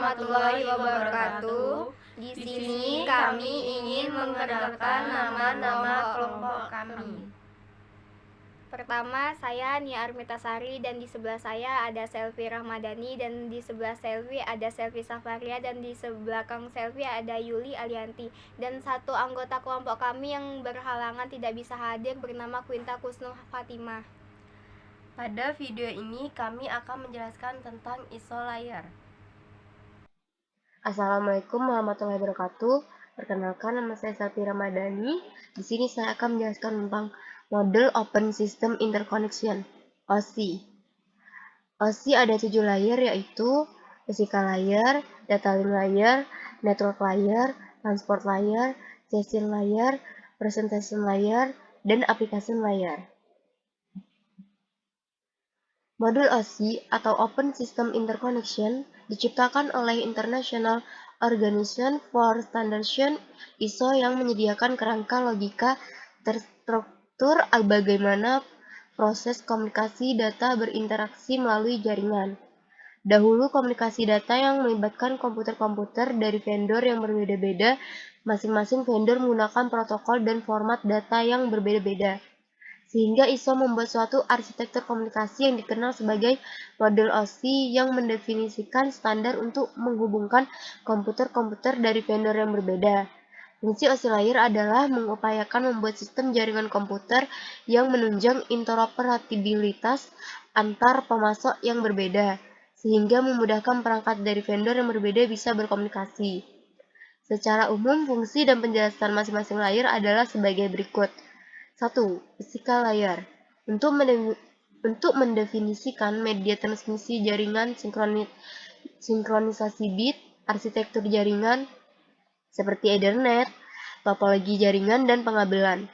warahmatullahi wabarakatuh. Di sini kami ingin mengenalkan nama-nama kelompok kami. Pertama, saya Nia Armitasari dan di sebelah saya ada Selvi Rahmadani dan di sebelah Selvi ada Selvi Safaria dan di sebelakang Selvi ada Yuli Alianti. Dan satu anggota kelompok kami yang berhalangan tidak bisa hadir bernama Quinta Kusnul Fatimah. Pada video ini kami akan menjelaskan tentang ISO layer. Assalamualaikum warahmatullahi wabarakatuh. Perkenalkan, nama saya Selvi Ramadhani. Di sini saya akan menjelaskan tentang model Open System Interconnection (OSI). OSI ada 7 layer, yaitu Physical Layer, Data Link Layer, Network Layer, Transport Layer, Session Layer, Presentation Layer, dan Application Layer. Modul OSI atau Open System Interconnection diciptakan oleh International Organization for Standardization (ISO) yang menyediakan kerangka logika terstruktur bagaimana proses komunikasi data berinteraksi melalui jaringan. Dahulu, komunikasi data yang melibatkan komputer-komputer dari vendor yang berbeda-beda, masing-masing vendor menggunakan protokol dan format data yang berbeda-beda. Sehingga ISO membuat suatu arsitektur komunikasi yang dikenal sebagai model OSI yang mendefinisikan standar untuk menghubungkan komputer-komputer dari vendor yang berbeda. Fungsi OSI layer adalah mengupayakan membuat sistem jaringan komputer yang menunjang interoperabilitas antar pemasok yang berbeda, sehingga memudahkan perangkat dari vendor yang berbeda bisa berkomunikasi. Secara umum, fungsi dan penjelasan masing-masing layer adalah sebagai berikut. 1. Physical layer. Untuk mendefinisikan media transmisi jaringan, sinkronisasi bit, arsitektur jaringan seperti Ethernet, topologi jaringan, dan pengabelan.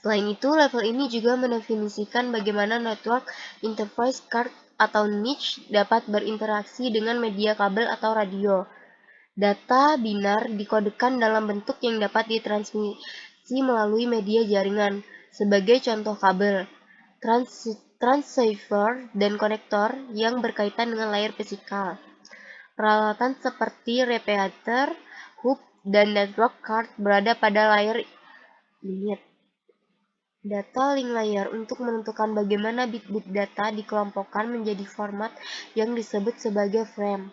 Selain itu, level ini juga mendefinisikan bagaimana network interface card atau NIC dapat berinteraksi dengan media kabel atau radio. Data binar dikodekan dalam bentuk yang dapat ditransmisi melalui media jaringan, sebagai contoh kabel, transceiver, dan konektor yang berkaitan dengan layer fisikal. Peralatan seperti repeater, hub, dan network card berada pada layer unit. Data link layer untuk menentukan bagaimana bit-bit data dikelompokkan menjadi format yang disebut sebagai frame.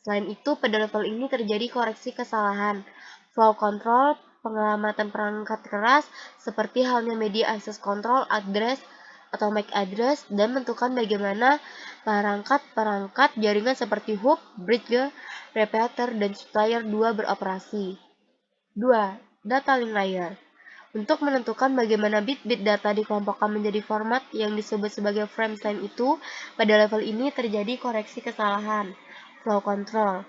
Selain itu, pada level ini terjadi koreksi kesalahan, flow control, pengelamatan perangkat keras, seperti halnya media access control, address, atau MAC address, dan menentukan bagaimana perangkat-perangkat jaringan seperti hub, bridge, repeater, dan switch layer 2 beroperasi. 2. Data link layer. Untuk menentukan bagaimana bit-bit data dikelompokkan menjadi format yang disebut sebagai frame. Selain itu, pada level ini terjadi koreksi kesalahan, flow control,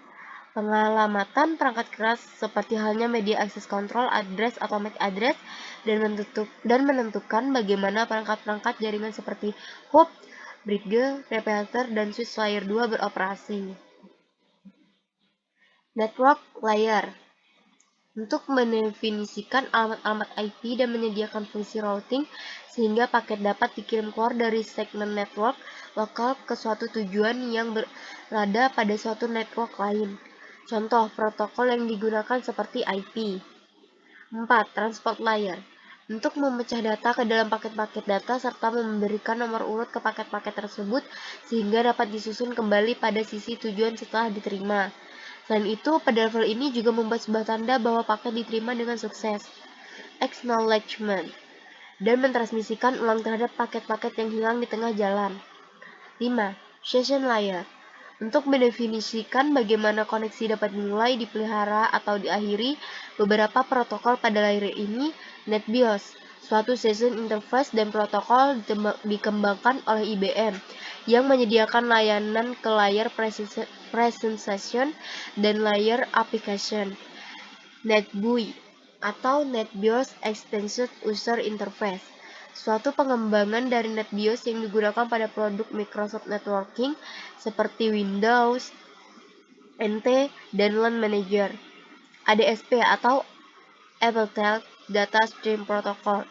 pengelamatan perangkat keras seperti halnya media access control, address, atau MAC address, dan menentukan bagaimana perangkat-perangkat jaringan seperti hub, bridge, repeater, dan switch layer 2 beroperasi. Network layer. Untuk mendefinisikan alamat-alamat IP dan menyediakan fungsi routing sehingga paket dapat dikirim keluar dari segmen network lokal ke suatu tujuan yang berada pada suatu network lain. Contoh protokol yang digunakan seperti IP. 4. Transport layer. Untuk memecah data ke dalam paket-paket data serta memberikan nomor urut ke paket-paket tersebut sehingga dapat disusun kembali pada sisi tujuan setelah diterima. Selain itu, pada level ini juga membuat sebuah tanda bahwa paket diterima dengan sukses, acknowledgement, dan mentransmisikan ulang terhadap paket-paket yang hilang di tengah jalan. 5. Session layer. Untuk mendefinisikan bagaimana koneksi dapat dimulai, dipelihara, atau diakhiri, beberapa protokol pada layer ini, NetBIOS, suatu session interface dan protokol dikembangkan oleh IBM, yang menyediakan layanan ke layer presentation dan layer application. NetBUI atau NetBIOS Extended User Interface, suatu pengembangan dari NetBIOS yang digunakan pada produk Microsoft Networking seperti Windows, NT, dan LAN Manager. ADSP atau Appletel Data Stream Protocol.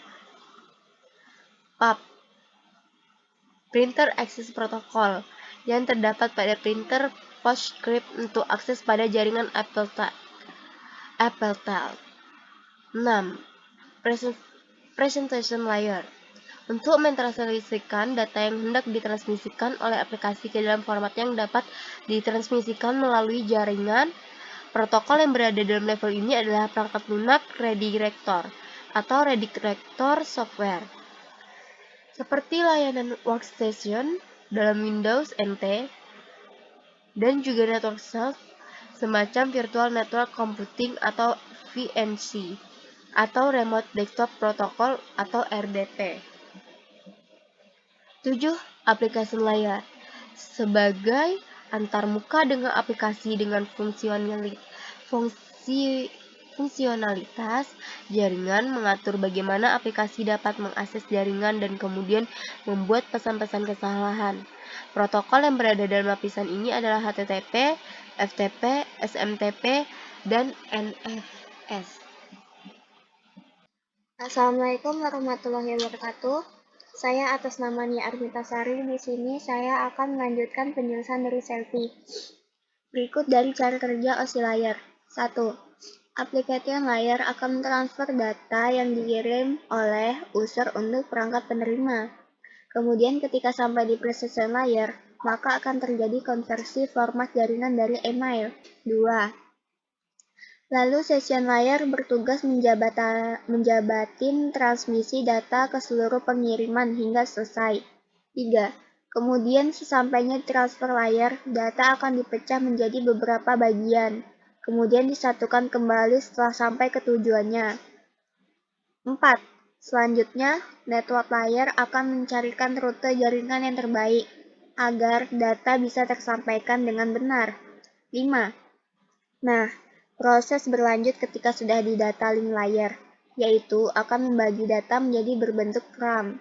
PAP, Printer Access Protocol, yang terdapat pada printer PostScript untuk akses pada jaringan AppleTel. 6. Presentation Layer. Untuk mentranslasikan data yang hendak ditransmisikan oleh aplikasi ke dalam format yang dapat ditransmisikan melalui jaringan, protokol yang berada dalam level ini adalah perangkat lunak redirector atau redirector software. Seperti layanan workstation dalam Windows NT dan juga network self, semacam Virtual Network Computing atau VNC, atau Remote Desktop Protocol atau RDP. 7. Application Layer. Sebagai antarmuka dengan aplikasi dengan fungsionalitas jaringan, mengatur bagaimana aplikasi dapat mengakses jaringan dan kemudian membuat pesan-pesan kesalahan. Protokol yang berada dalam lapisan ini adalah HTTP, FTP, SMTP, dan NFS. Assalamualaikum warahmatullahi wabarakatuh. Saya atas nama Nia Armitasari. Di sini saya akan melanjutkan penjelasan dari Selfie. Berikut dari cara kerja OSI Layer. 1. Application Layer akan mentransfer data yang dikirim oleh user untuk perangkat penerima. Kemudian ketika sampai di Presentation Layer, maka akan terjadi konversi format jaringan dari email. 2. Lalu session layer bertugas menjabatin transmisi data ke seluruh pengiriman hingga selesai. 3. Kemudian sesampainya di transfer layer, data akan dipecah menjadi beberapa bagian, kemudian disatukan kembali setelah sampai ke tujuannya. 4. Selanjutnya, network layer akan mencarikan rute jaringan yang terbaik, agar data bisa tersampaikan dengan benar. 5. Nah, proses berlanjut ketika sudah di data link layer, yaitu akan membagi data menjadi berbentuk RAM.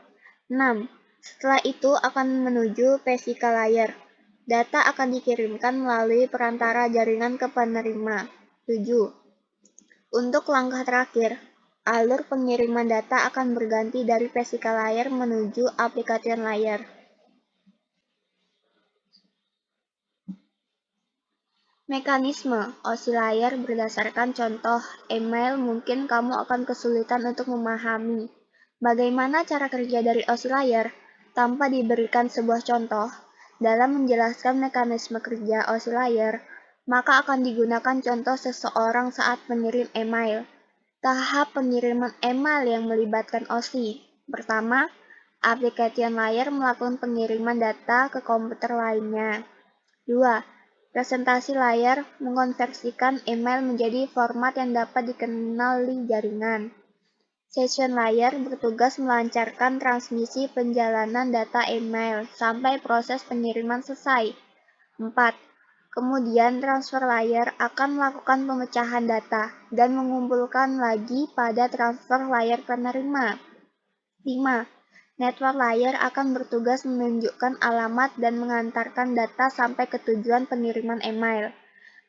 6. Setelah itu akan menuju physical layer. Data akan dikirimkan melalui perantara jaringan ke penerima. 7. Untuk langkah terakhir, alur pengiriman data akan berganti dari physical layer menuju application layer. Mekanisme OSI Layer berdasarkan contoh email mungkin kamu akan kesulitan untuk memahami. Bagaimana cara kerja dari OSI Layer tanpa diberikan sebuah contoh? Dalam menjelaskan mekanisme kerja OSI Layer, maka akan digunakan contoh seseorang saat mengirim email. Tahap pengiriman email yang melibatkan OSI. Pertama, application layer melakukan pengiriman data ke komputer lainnya. 2. Presentasi layar mengkonversikan email menjadi format yang dapat dikenali jaringan. Session layer bertugas melancarkan transmisi penjalanan data email sampai proses pengiriman selesai. 4. Kemudian transfer layer akan melakukan pemecahan data dan mengumpulkan lagi pada transfer layer penerima. 5. Network layer akan bertugas menunjukkan alamat dan mengantarkan data sampai ke tujuan pengiriman email.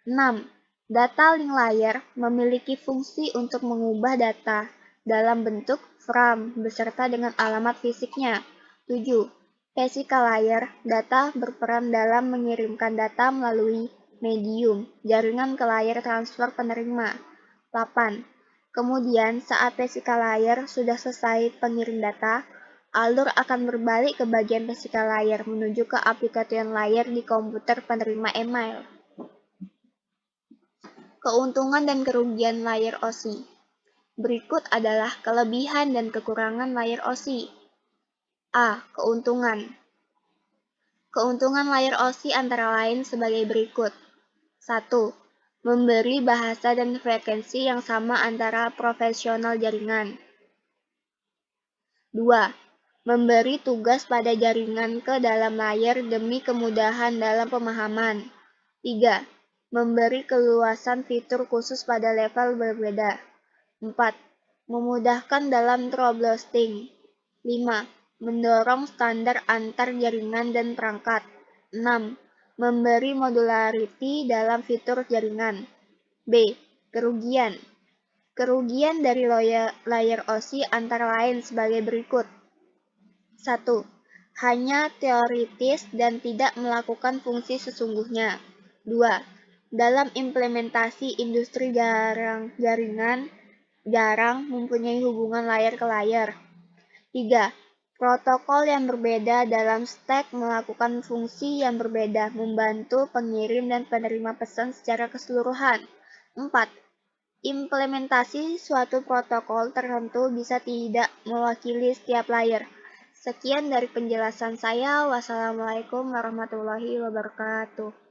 6. Data link layer memiliki fungsi untuk mengubah data dalam bentuk FRAM beserta dengan alamat fisiknya. 7. Physical layer, data berperan dalam mengirimkan data melalui medium, jaringan ke layer transfer penerima. 8. Kemudian, saat physical layer sudah selesai pengirim data, alur akan berbalik ke bagian physical layer menuju ke application layer di komputer penerima email. Keuntungan dan kerugian layer OSI. Berikut adalah kelebihan dan kekurangan layer OSI. A. Keuntungan. Keuntungan layer OSI antara lain sebagai berikut. 1. Memberi bahasa dan frekuensi yang sama antara profesional jaringan. 2. Memberi tugas pada jaringan ke dalam layer demi kemudahan dalam pemahaman. 3. Memberi keluasan fitur khusus pada level berbeda. 4. Memudahkan dalam troubleshooting. 5. Mendorong standar antar jaringan dan perangkat. 6. Memberi modularity dalam fitur jaringan. B. Kerugian. Kerugian dari layer OSI antara lain sebagai berikut. 1. Hanya teoritis dan tidak melakukan fungsi sesungguhnya. 2. Dalam implementasi industri jaringan jarang mempunyai hubungan layar ke layar. 3. Protokol yang berbeda dalam stack melakukan fungsi yang berbeda, membantu pengirim dan penerima pesan secara keseluruhan. 4. Implementasi suatu protokol tertentu bisa tidak mewakili setiap layar. Sekian dari penjelasan saya. Wassalamualaikum warahmatullahi wabarakatuh.